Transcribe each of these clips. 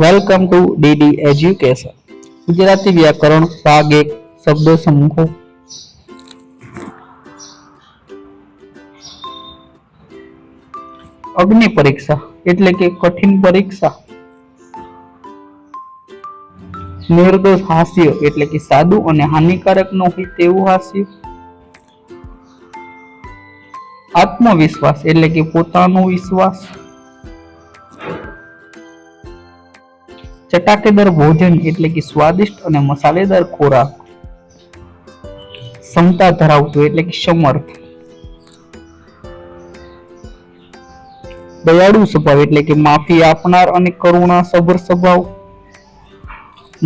Welcome to DD education. Gujarati વ્યાકરણ ભાગ 1 શબ્દો સમૂહો. અગ્નિ પરીક્ષા એટલે કે કઠિન પરીક્ષા. નિર્દોષ હાસ્ય એટલે કે સાદું અને હાનિકારક ન હોય તેવું હાસ્ય. આત્મવિશ્વાસ એટલે કે પોતાનો વિશ્વાસ. ચટાકેદાર ભોજન એટલે કે સ્વાદિષ્ટ અને મસાલેદાર ખોરાક. ક્ષમતા ધરાવતું એટલે કે સમર્થ. દયાળુ સ્વભાવ એટલે કે માફી આપનાર અને કરુણાસભર સ્વભાવ.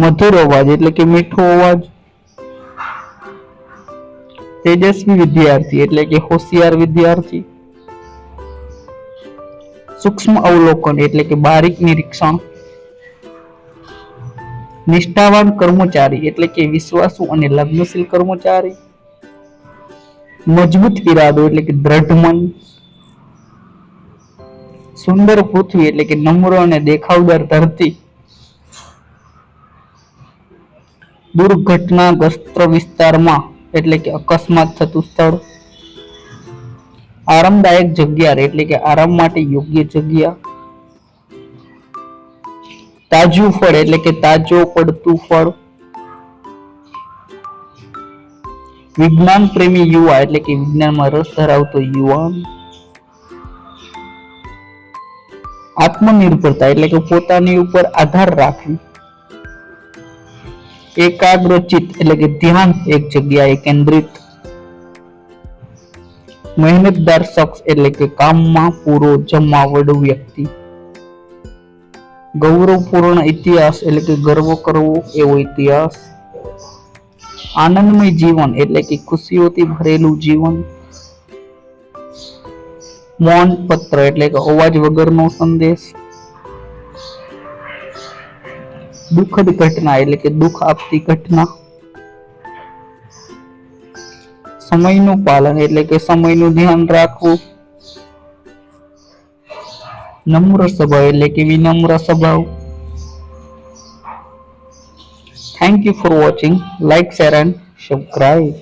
મધુર અવાજ એટલે કે મીઠો અવાજ. તેજસ્વી વિદ્યાર્થી એટલે કે હોશિયાર વિદ્યાર્થી. સૂક્ષ્મ અવલોકન એટલે કે બારીક નિરીક્ષણ. નિષ્ઠાવાન કર્મચારી એટલે કે વિશ્વાસુ અને લગ્નશીલ કર્મચારી. મજબૂત ઈરાદો એટલે કે દ્રઢ મન. સુંદર પૃથ્વી એટલે કે નમ્ર અને દેખાવદાર ધરતી. દુર્ઘટનાગ્રસ્ત વિસ્તારમાં એટલે કે અકસ્માત થતું સ્થળ. આરામદાયક જગ્યા એટલે કે આરામ માટે યોગ્ય જગ્યા. તાજું ફળ એટલે કે તાજો પડતું ફળ. વિજ્ઞાન પ્રેમી યુવા એટલે કે વિજ્ઞાનમાં રસ ધરાવતો યુવાન. આત્મનિર્ભરતા એટલે કે પોતાની ઉપર આધાર રાખવી. એકાગ્રચિત એટલે કે ધ્યાન એક જગ્યાએ કેન્દ્રિત. મહેનતદાર શખ્સ એટલે કે કામમાં પૂરો જમાવડો વ્યક્તિ. ગૌરવપૂર્ણ ઇતિહાસ એટલે કે ગર્વ કરવો એવો ઇતિહાસ. આનંદમય જીવન એટલે કે ખુશીઓથી ભરેલું જીવન. મૌન પત્ર એટલે કે અવાજ વગરનો સંદેશ. દુઃખદ ઘટના એટલે કે દુઃખ આપતી ઘટના. સમયનું પાલન એટલે કે સમયનું ધ્યાન રાખવું. નમ્ર સ્વભાવ એટલે કે વિનમ્ર સ્વભાવ. Thank you for watching. Like, share and subscribe.